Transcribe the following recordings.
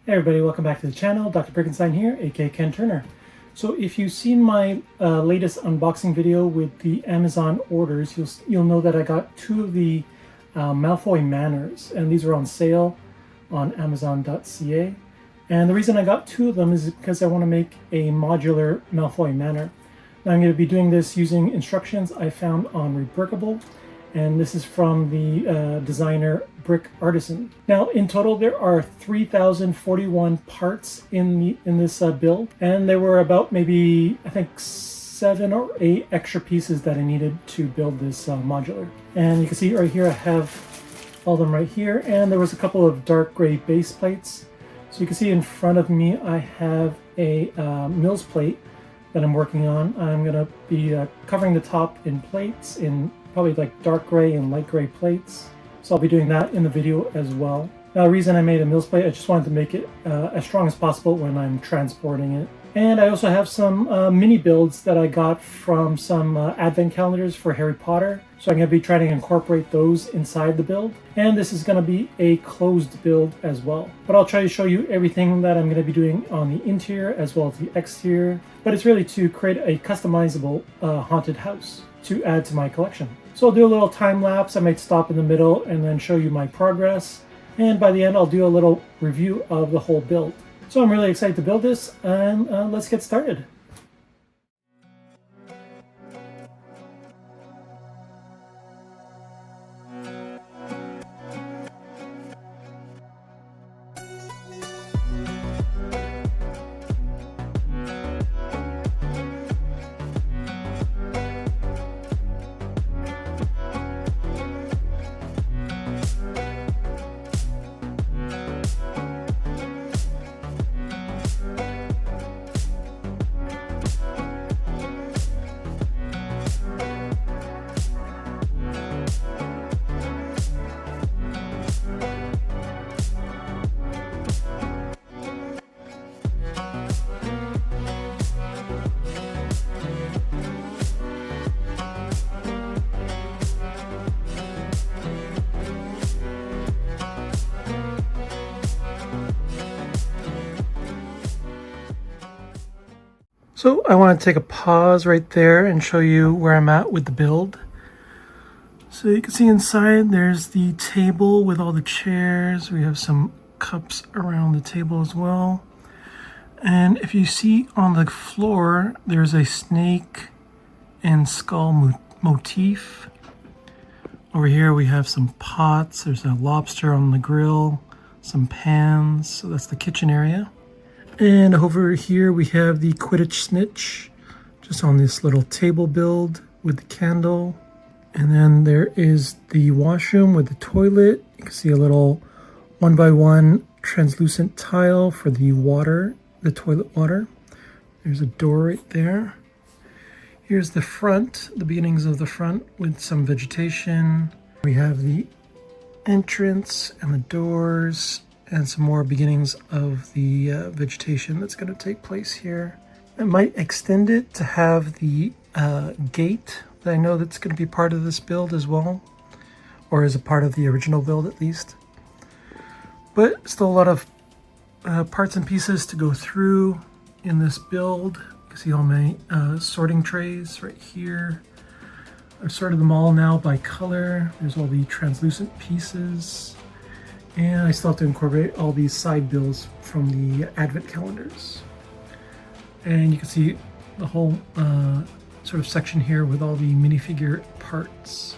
Hey everybody, welcome back to the channel. Dr. Brickenstein here, aka Ken Turner. So if you've seen my latest unboxing video with the Amazon orders, you'll know that I got two of the Malfoy Manors, and these are on sale on Amazon.ca. And the reason I got two of them is because I want to make a modular Malfoy Manor. Now I'm going to be doing this using instructions I found on Rebrickable, and this is from the designer Brick Artisan. Now in total there are 3,041 parts in this build, and there were about maybe I think 7 or 8 extra pieces that I needed to build this modular. And you can see right here I have all of them right here, and there was a couple of dark gray base plates. So you can see in front of me I have a Mills plate that I'm working on. I'm going to be covering the top in plates in probably like dark gray and light gray plates. So I'll be doing that in the video as well. Now the reason I made a Mills plate, I just wanted to make it as strong as possible when I'm transporting it. And I also have some mini builds that I got from some advent calendars for Harry Potter. So I'm going to be trying to incorporate those inside the build. And this is going to be a closed build as well. But I'll try to show you everything that I'm going to be doing on the interior as well as the exterior. But it's really to create a customizable haunted house to add to my collection. So I'll do a little time lapse. I might stop in the middle and then show you my progress. And by the end, I'll do a little review of the whole build. So I'm really excited to build this, and let's get started. So I want to take a pause right there and show you where I'm at with the build. So you can see inside there's the table with all the chairs. We have some cups around the table as well. And if you see on the floor, there's a snake and skull motif. Over here we have some pots. There's a lobster on the grill, some pans. So that's the kitchen area. And over here we have the Quidditch snitch, just on this little table build with the candle. And then there is the washroom with the toilet. You can see a little 1x1 translucent tile for the water, the toilet water. There's a door right there. Here's the front, the beginnings of the front with some vegetation. We have the entrance and the doors, and some more beginnings of the vegetation that's going to take place here. I might extend it to have the gate that I know that's going to be part of this build as well, or as a part of the original build at least. But still a lot of parts and pieces to go through in this build. You can see all my sorting trays right here. I've sorted them all now by color. There's all the translucent pieces. And I still have to incorporate all these side bills from the advent calendars. And you can see the whole sort of section here with all the minifigure parts.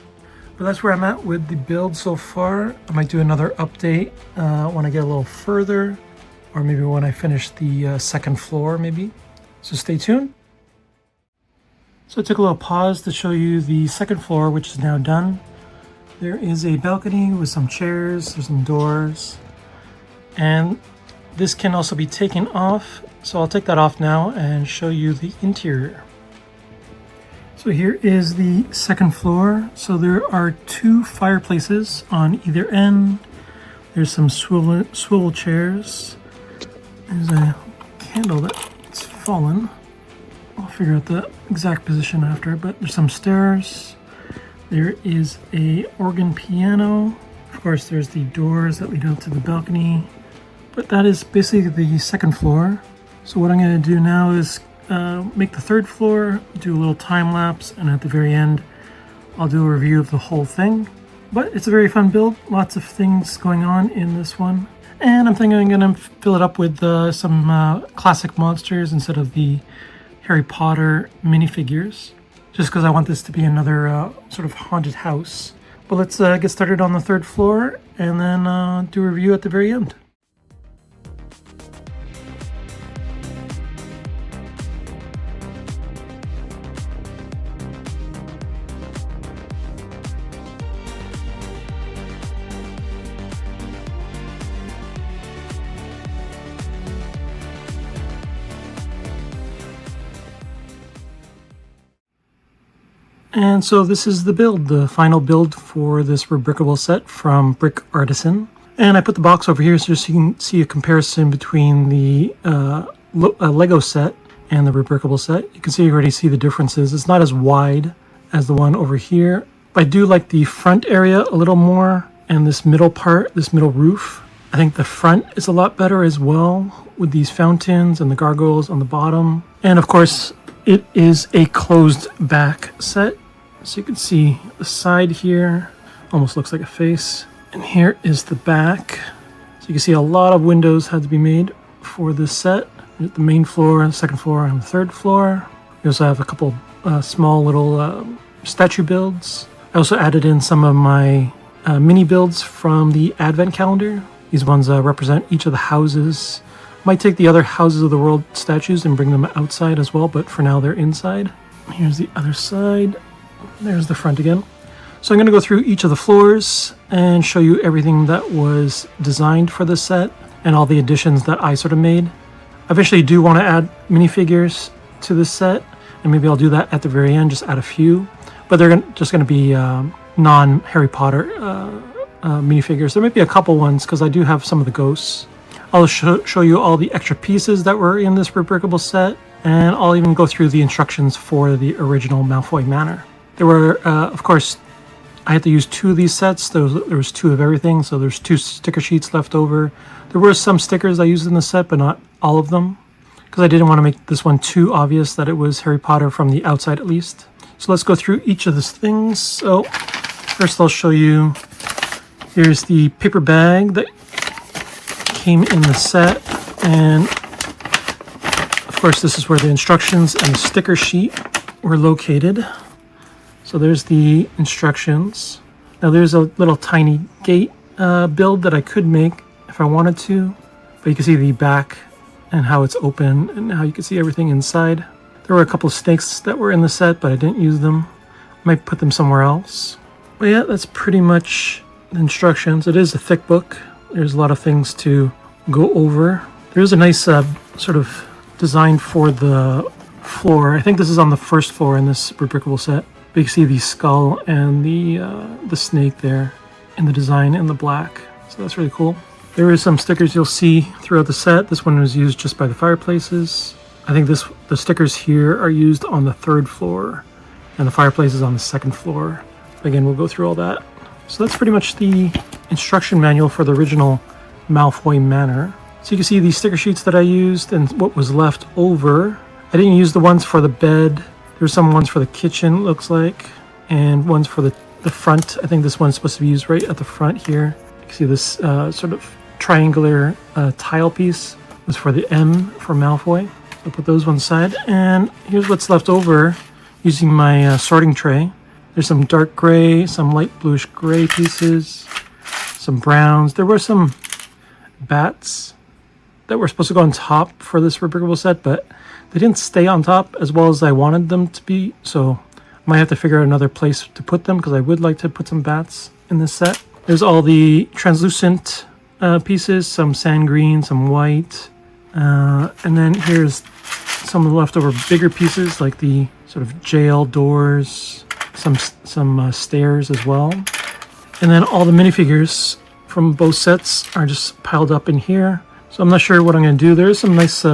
But that's where I'm at with the build so far. I might do another update when I get a little further, or maybe when I finish the second floor maybe. So stay tuned. So I took a little pause to show you the second floor, which is now done. There is a balcony with some chairs, there's some doors, and this can also be taken off. So I'll take that off now and show you the interior. So here is the second floor. So there are 2 fireplaces on either end. There's some swivel chairs. There's a candle that's fallen. I'll figure out the exact position after, but there's some stairs. There is a organ piano. Of course, there's the doors that lead out to the balcony. But that is basically the second floor. So what I'm going to do now is make the third floor, do a little time lapse, and at the very end I'll do a review of the whole thing. But it's a very fun build, lots of things going on in this one. And I'm thinking I'm going to fill it up with some classic monsters instead of the Harry Potter minifigures, just because I want this to be another sort of haunted house. But let's get started on the third floor and then do a review at the very end. And so this is the build, the final build for this rebrickable set from Brick Artisan. And I put the box over here so you can see a comparison between the Lego set and the rebrickable set. You can see you already see the differences. It's not as wide as the one over here, but I do like the front area a little more, and this middle part, this middle roof. I think the front is a lot better as well, with these fountains and the gargoyles on the bottom. And of course, it is a closed back set. So you can see the side here, almost looks like a face. And here is the back. So you can see a lot of windows had to be made for this set. The main floor, the second floor, and the third floor. We also have a couple small little statue builds. I also added in some of my mini builds from the advent calendar. These ones represent each of the houses. Might take the other houses of the world statues and bring them outside as well, but for now they're inside. Here's the other side. There's the front again. So I'm going to go through each of the floors and show you everything that was designed for this set and all the additions that I sort of made. I eventually do want to add minifigures to this set, and maybe I'll do that at the very end, just add a few. But they're just going to be non-Harry Potter minifigures. There might be a couple ones because I do have some of the ghosts. I'll show you all the extra pieces that were in this rebrickable set, and I'll even go through the instructions for the original Malfoy Manor. There were, of course, I had to use 2 of these sets. There was 2 of everything, so there's 2 sticker sheets left over. There were some stickers I used in the set, but not all of them, because I didn't want to make this one too obvious that it was Harry Potter from the outside at least. So let's go through each of these things. So first I'll show you, here's the paper bag that came in the set, and of course this is where the instructions and the sticker sheet were located. So there's the instructions. Now there's a little tiny gate build that I could make if I wanted to, but you can see the back and how it's open and how you can see everything inside. There were a couple of snakes that were in the set, but I didn't use them. I might put them somewhere else. But yeah, that's pretty much the instructions. It is a thick book. There's a lot of things to go over. There's a nice sort of design for the floor. I think this is on the first floor in this rebrickable set. But you can see the skull and the snake there in the design in the black. So that's really cool. There is some stickers you'll see throughout the set. This one was used just by the fireplaces. I think the stickers here are used on the 3rd floor, and the fireplace is on the 2nd floor. Again, we'll go through all that. So that's pretty much the instruction manual for the original Malfoy Manor. So you can see these sticker sheets that I used and what was left over. I didn't use the ones for the bed. There's some ones for the kitchen, it looks like, and ones for the front. I think this one's supposed to be used right at the front here. You can see this sort of triangular tile piece was for the M for Malfoy. I'll put those one side, and here's what's left over using my sorting tray. There's some dark gray, some light bluish gray pieces, some browns. There were some bats that were supposed to go on top for this rebrickable set, but they didn't stay on top as well as I wanted them to be, so I might have to figure out another place to put them because I would like to put some bats in this set. There's all the translucent pieces, some sand green, some white, and then here's some of the leftover bigger pieces like the sort of jail doors, some stairs as well. And then all the minifigures from both sets are just piled up in here. So I'm not sure what I'm going to do. There's some nice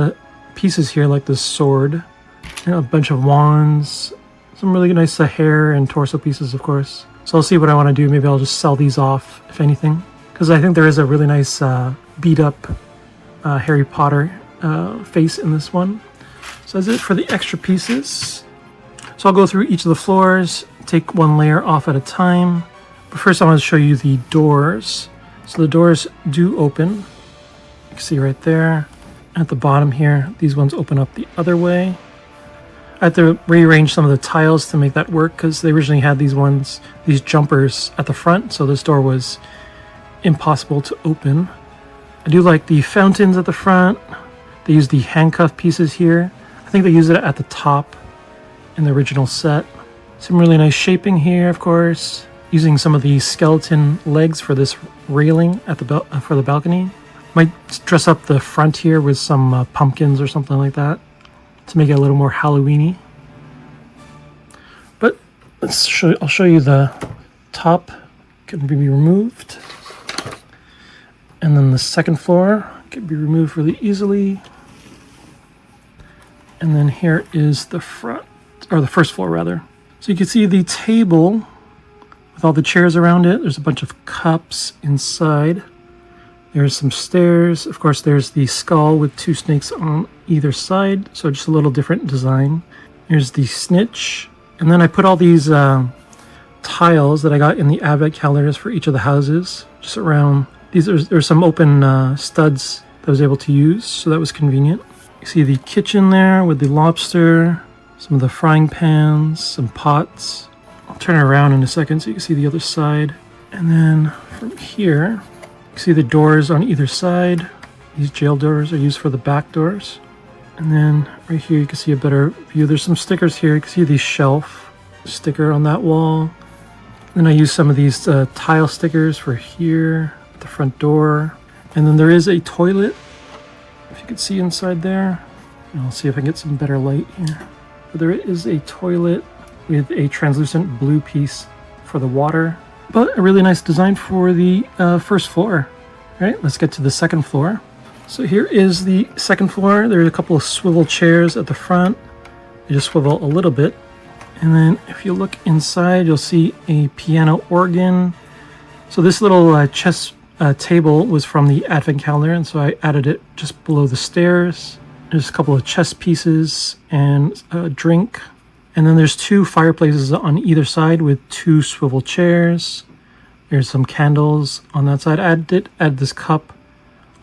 pieces here like this sword, and a bunch of wands, some really nice hair and torso pieces, of course. So I'll see what I want to do. Maybe I'll just sell these off, if anything, because I think there is a really nice beat up Harry Potter face in this one. So that's it for the extra pieces. So I'll go through each of the floors, take one layer off at a time. But first I want to show you the doors. So the doors do open. You can see right there. At the bottom here, these ones open up the other way. I had to rearrange some of the tiles to make that work because they originally had these jumpers at the front, so this door was impossible to open. I do like the fountains at the front. They use the handcuff pieces here. I think they used it at the top in the original set. Some really nice shaping here, of course. Using some of the skeleton legs for this railing at the for the balcony. Might dress up the front here with some pumpkins or something like that to make it a little more Halloween-y. But I'll show you the top can be removed. And then the second floor can be removed really easily. And then here is the front, or the first floor rather. So you can see the table with all the chairs around it. There's a bunch of cups inside. There's some stairs. Of course, there's the skull with two snakes on either side. So just a little different design. Here's the snitch. And then I put all these tiles that I got in the advent calendars for each of the houses. Just around these, there's some open studs that I was able to use. So that was convenient. You see the kitchen there with the lobster. Some of the frying pans, some pots. I'll turn it around in a second so you can see the other side. And then from here, you see the doors on either side. These jail doors are used for the back doors. And then right here you can see a better view. There's some stickers here. You can see the shelf sticker on that wall. Then I use some of these tile stickers for here at the front door. And then there is a toilet, if you can see inside there. And I'll see if I can get some better light here. But there is a toilet with a translucent blue piece for the water. But a really nice design for the first floor. All right, let's get to the second floor. So here is the second floor. There's a couple of swivel chairs at the front. They just swivel a little bit. And then if you look inside, you'll see a piano organ. So this little chess table was from the advent calendar, and so I added it just below the stairs. There's a couple of chess pieces and a drink. And then there's two fireplaces on either side with two swivel chairs. There's some candles on that side. I added this cup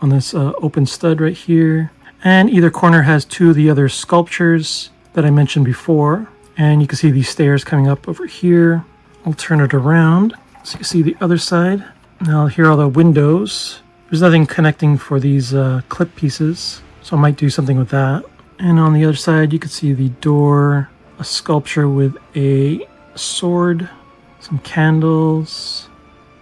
on this open stud right here. And either corner has two of the other sculptures that I mentioned before. And you can see these stairs coming up over here. I'll turn it around so you can see the other side. Now here are the windows. There's nothing connecting for these clip pieces, so I might do something with that. And on the other side, you can see the door, a sculpture with a sword, some candles.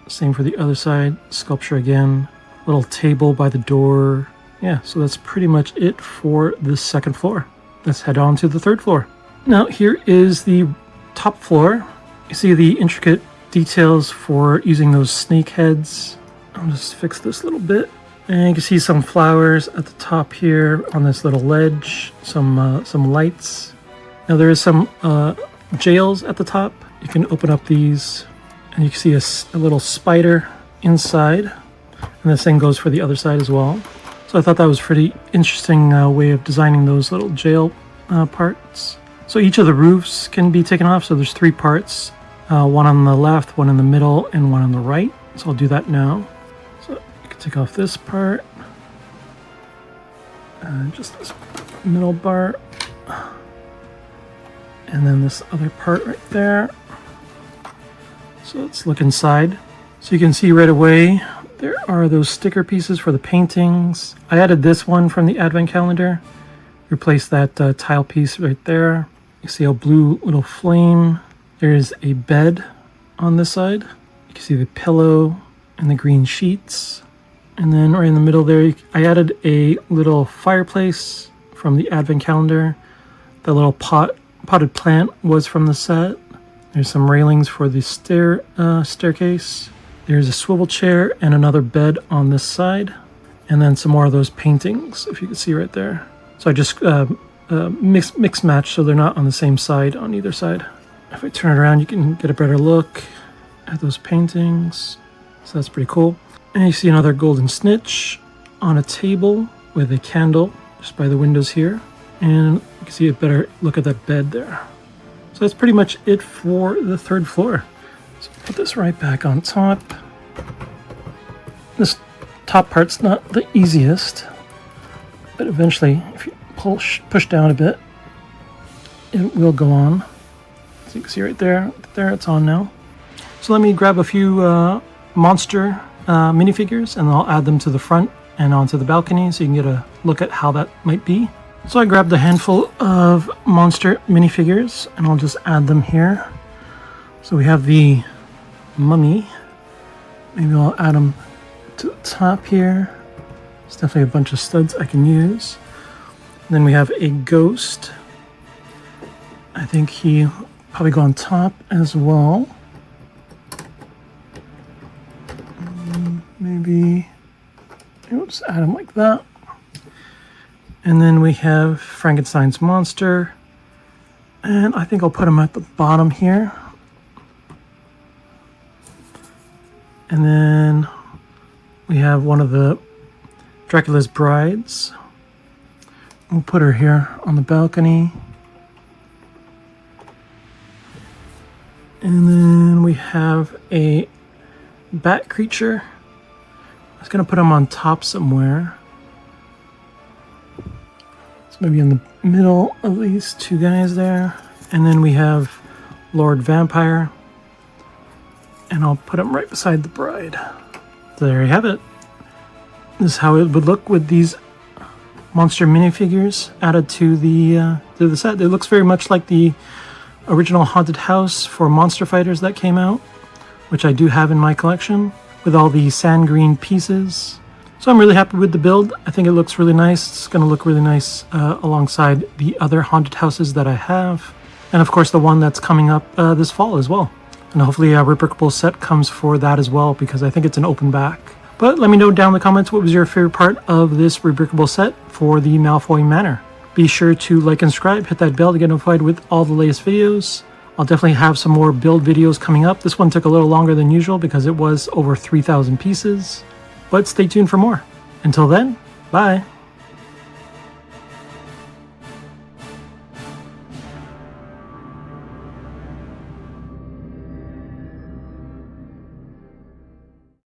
Same for the other side, sculpture again, little table by the door. Yeah, so that's pretty much it for the second floor. Let's head on to the third floor. Now here is the top floor. You see the intricate details for using those snake heads. I'll just fix this a little bit. And you can see some flowers at the top here on this little ledge, some lights. Now there is some jails at the top. You can open up these and you can see a little spider inside. And the same goes for the other side as well. So I thought that was a pretty interesting way of designing those little jail parts. So each of the roofs can be taken off. So there's three parts, one on the left, one in the middle, and one on the right. So I'll do that now. So you can take off this part. Just this middle part. And then this other part right there. So let's look inside. So you can see right away, there are those sticker pieces for the paintings. I added this one from the advent calendar. Replace that tile piece right there. You see a blue little flame. There's a bed on this side. You can see the pillow and the green sheets. And then right in the middle there, I added a little fireplace from the advent calendar. The little potted plant was from the set. There's some railings for the staircase. There's a swivel chair and another bed on this side. And then some more of those paintings, if you can see right there. So I just mix match so they're not on the same side on either side. If I turn it around, you can get a better look at those paintings. So that's pretty cool. And you see another golden snitch on a table. with a candle just by the windows here. And you can see a better look at that bed there. So that's pretty much it for the 3rd floor. So put this right back on top. This top part's not the easiest, but eventually if you push down a bit, it will go on. So you can see right there, it's on now. So let me grab a few monster minifigures and I'll add them to the front and onto the balcony so you can get a look at how that might be. So I grabbed a handful of monster minifigures and I'll just add them here. So we have the mummy. Maybe I'll add them to the top here. There's definitely a bunch of studs I can use. And then we have a ghost. I think he probably go on top as well. Maybe we'll just add him like that. And then we have Frankenstein's monster. And I think I'll put him at the bottom here. And then we have one of the Dracula's brides. We'll put her here on the balcony. And then we have a bat creature. I was going to put him on top somewhere. So maybe in the middle of these two guys there. And then we have Lord Vampire. And I'll put him right beside the bride. So there you have it. This is how it would look with these monster minifigures added to the set. It looks very much like the original haunted house for Monster Fighters that came out, which I do have in my collection, with all the sand green pieces. So I'm really happy with the build. I think it looks really nice. It's going to look really nice alongside the other haunted houses that I have. And of course the one that's coming up this fall as well. And hopefully a rebrickable set comes for that as well, because I think it's an open back. But let me know down in the comments what was your favorite part of this rebrickable set for the Malfoy Manor. Be sure to like and subscribe, hit that bell to get notified with all the latest videos. I'll definitely have some more build videos coming up. This one took a little longer than usual because it was over 3,000 pieces. But stay tuned for more. Until then, bye!